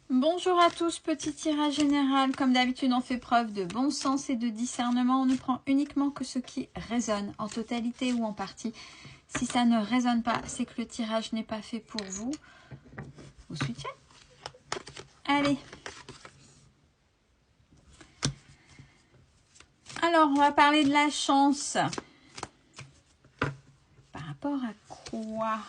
Bonjour à tous, petit tirage général. Comme d'habitude, on fait preuve de bon sens et de discernement. On ne prend uniquement que ce qui résonne, en totalité ou en partie. Si ça ne résonne pas, c'est que le tirage n'est pas fait pour vous. Vous soutien. Allez. Alors, on va parler de la chance. Par rapport à quoi ?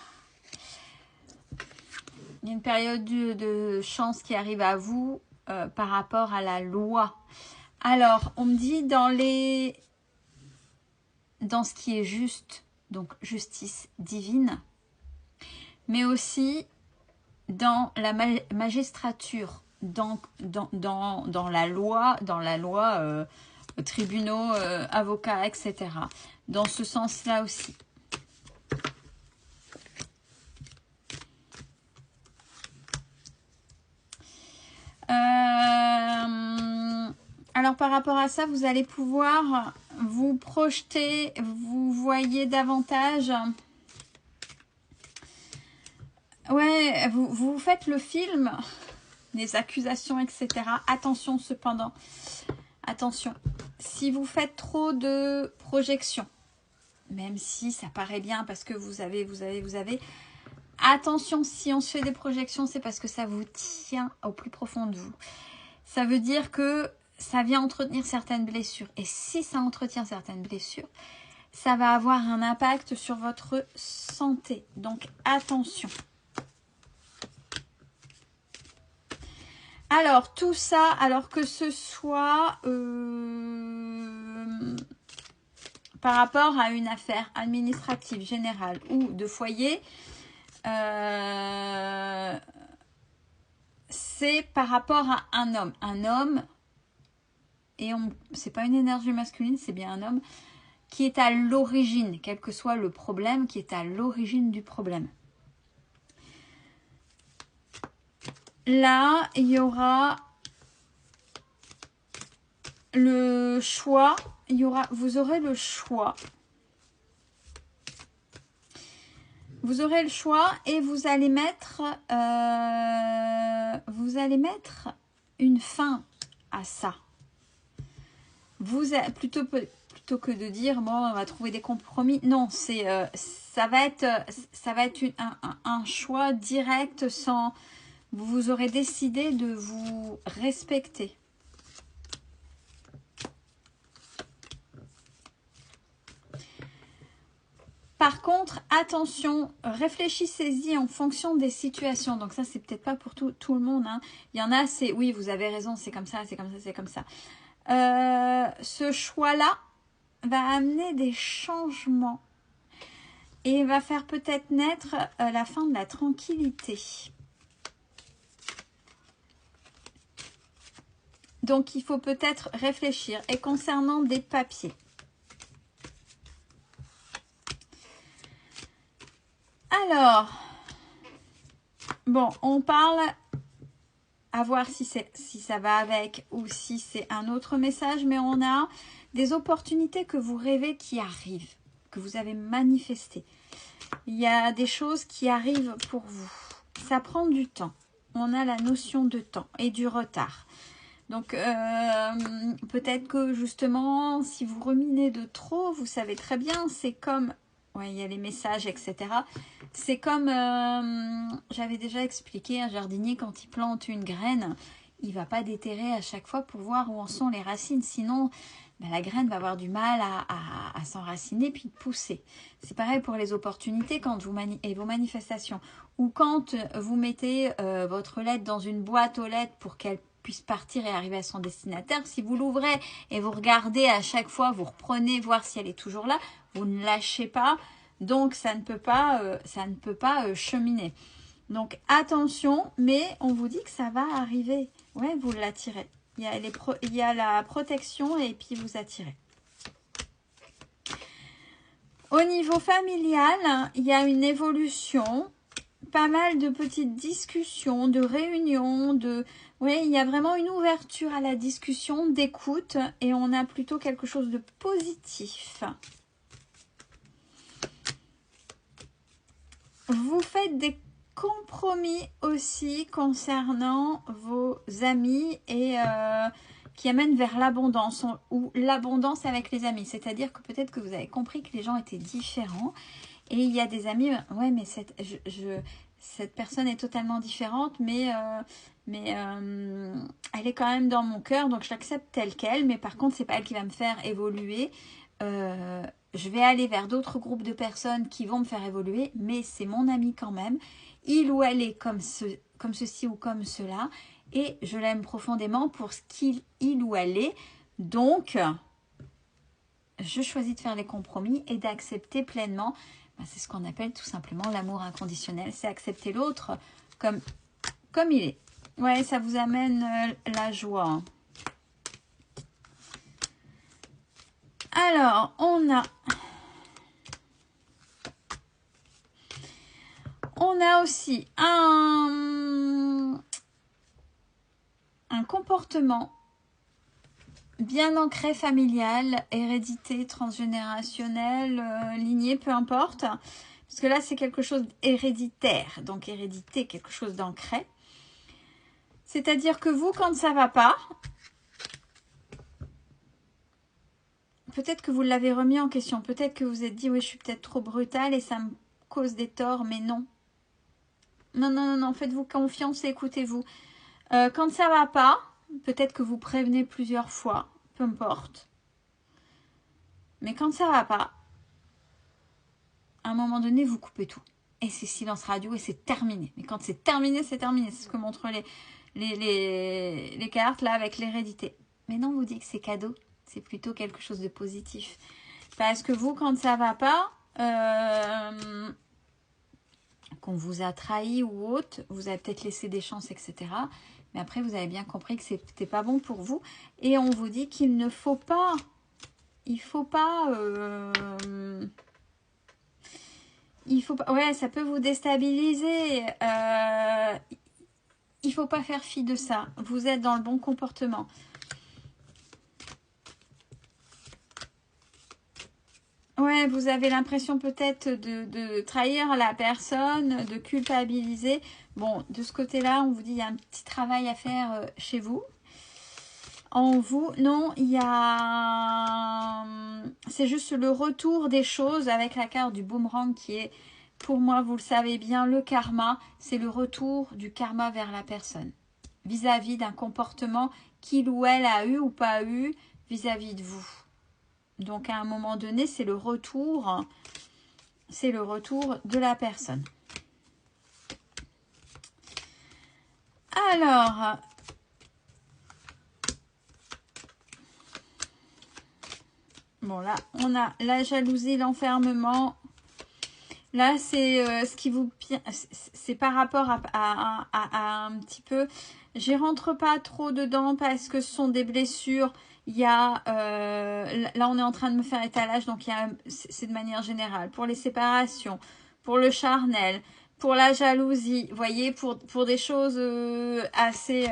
Il y a une période de chance qui arrive à vous par rapport à la loi. Alors, on me dit dans ce qui est juste, donc justice divine, mais aussi dans la magistrature, dans la loi, tribunaux, avocats, etc. Dans ce sens-là aussi. Alors par rapport à ça, vous allez pouvoir vous projeter, vous voyez davantage. Ouais, vous faites le film, les accusations, etc. Attention cependant, attention. Si vous faites trop de projections, même si ça paraît bien parce que vous avez. Attention, si on se fait des projections, c'est parce que ça vous tient au plus profond de vous. Ça veut dire que ça vient entretenir certaines blessures. Et si ça entretient certaines blessures, ça va avoir un impact sur votre santé. Donc, attention. Alors, tout ça, alors que ce soit par rapport à une affaire administrative générale ou de foyer, c'est par rapport à un homme. Un homme, et c'est pas une énergie masculine, c'est bien un homme, qui est à l'origine, quel que soit le problème, qui est à l'origine du problème. Là, il y aura le choix, vous aurez le choix. Vous aurez le choix et vous allez mettre une fin à ça. Plutôt que de dire bon, on va trouver des compromis. Non, ça va être un choix direct sans. Vous aurez décidé de vous respecter. Par contre, attention, réfléchissez-y en fonction des situations. Donc ça, c'est peut-être pas pour tout le monde. Hein. Il y en a, c'est oui, vous avez raison, c'est comme ça, c'est comme ça, c'est comme ça. Ce choix-là va amener des changements et va faire peut-être naître la fin de la tranquillité. Donc, il faut peut-être réfléchir. Et concernant des papiers. Alors, bon, on parle à voir si ça va avec ou si c'est un autre message, mais on a des opportunités que vous rêvez qui arrivent, que vous avez manifestées. Il y a des choses qui arrivent pour vous. Ça prend du temps. On a la notion de temps et du retard. Donc, peut-être que justement, si vous ruminez de trop, vous savez très bien, c'est comme... Ouais, il y a les messages, etc. C'est comme, j'avais déjà expliqué, un jardinier, quand il plante une graine, il ne va pas déterrer à chaque fois pour voir où en sont les racines. Sinon, ben, la graine va avoir du mal à s'enraciner puis pousser. C'est pareil pour les opportunités quand et vos manifestations. Ou quand vous mettez votre lettre dans une boîte aux lettres pour qu'elle puisse partir et arriver à son destinataire. Si vous l'ouvrez et vous regardez à chaque fois, vous reprenez voir si elle est toujours là, vous ne lâchez pas, donc ça ne peut pas cheminer. Donc attention, mais on vous dit que ça va arriver. Ouais, vous l'attirez. Il y a la protection et puis vous attirez. Au niveau familial, il y a une évolution, pas mal de petites discussions, de réunions, oui, il y a vraiment une ouverture à la discussion, d'écoute, et on a plutôt quelque chose de positif. Vous faites des compromis aussi concernant vos amis et qui amènent vers l'abondance ou l'abondance avec les amis. C'est-à-dire que peut-être que vous avez compris que les gens étaient différents et il y a des amis, ouais mais cette personne est totalement différente mais elle est quand même dans mon cœur donc je l'accepte telle qu'elle, mais par contre c'est pas elle qui va me faire évoluer. Je vais aller vers d'autres groupes de personnes qui vont me faire évoluer, mais c'est mon ami quand même. Il ou elle est comme ceci ou comme cela, et je l'aime profondément pour ce qu'il ou elle est. Donc, je choisis de faire les compromis et d'accepter pleinement. C'est ce qu'on appelle tout simplement l'amour inconditionnel. C'est accepter l'autre comme il est. Ouais, ça vous amène la joie. Alors, on a aussi un comportement bien ancré familial, hérédité, transgénérationnel, lignée, peu importe. Parce que là, c'est quelque chose d'héréditaire. Donc, hérédité, quelque chose d'ancré. C'est-à-dire que vous, quand ça va pas, peut-être que vous l'avez remis en question. Peut-être que vous vous êtes dit, oui, je suis peut-être trop brutale et ça me cause des torts, mais non. Non, faites-vous confiance et écoutez-vous. Quand ça va pas, peut-être que vous prévenez plusieurs fois, peu importe. Mais quand ça va pas, à un moment donné, vous coupez tout. Et c'est silence radio et c'est terminé. Mais quand c'est terminé, c'est terminé. C'est ce que montrent les cartes là avec l'hérédité. Mais non, vous dites que c'est cadeau. C'est plutôt quelque chose de positif. Parce que vous, quand ça va pas, qu'on vous a trahi ou autre, vous avez peut-être laissé des chances, etc. Mais après, vous avez bien compris que c'était pas bon pour vous. Et on vous dit qu'il ne faut pas... Il faut pas... Ouais, ça peut vous déstabiliser. Il faut pas faire fi de ça. Vous êtes dans le bon comportement. Ouais, vous avez l'impression peut-être de trahir la personne, de culpabiliser. Bon, de ce côté-là, on vous dit qu'il y a un petit travail à faire chez vous. En vous, non, il y a... C'est juste le retour des choses avec la carte du boomerang qui est, pour moi, vous le savez bien, le karma. C'est le retour du karma vers la personne. Vis-à-vis d'un comportement qu'il ou elle a eu ou pas eu vis-à-vis de vous. Donc, à un moment donné, c'est le retour de la personne. Alors, bon, là, on a la jalousie, l'enfermement. Là, c'est ce qui vous... C'est par rapport à un petit peu... J'y rentre pas trop dedans parce que ce sont des blessures. Il y a... là, on est en train de me faire étalage, donc c'est de manière générale. Pour les séparations, pour le charnel, pour la jalousie, vous voyez, pour des choses assez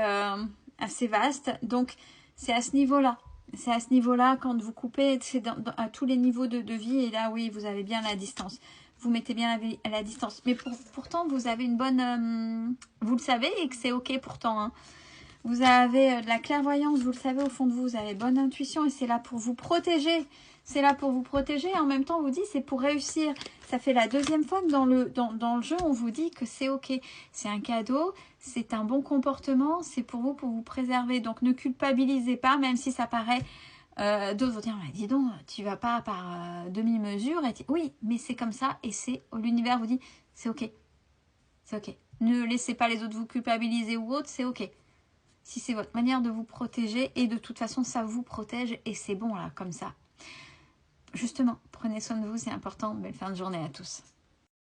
vastes. Donc, c'est à ce niveau-là. C'est à ce niveau-là, quand vous coupez, c'est à tous les niveaux de vie. Et là, oui, vous avez bien la distance. Vous mettez bien la distance. Mais pourtant, vous avez une bonne... vous le savez et que c'est OK pourtant. Hein. Vous avez de la clairvoyance, vous le savez au fond de vous. Vous avez bonne intuition et c'est là pour vous protéger. C'est là pour vous protéger. Et en même temps, on vous dit c'est pour réussir. Ça fait la deuxième fois que dans le jeu, on vous dit que c'est OK. C'est un cadeau, c'est un bon comportement. C'est pour vous préserver. Donc, ne culpabilisez pas, même si ça paraît... d'autres vont dire, dis donc, tu vas pas par demi-mesure. Oui, mais c'est comme ça et l'univers vous dit, c'est OK. C'est OK. Ne laissez pas les autres vous culpabiliser ou autre, c'est OK. Si c'est votre manière de vous protéger, et de toute façon, ça vous protège et c'est bon là, comme ça. Justement, prenez soin de vous, c'est important. Belle fin de journée à tous.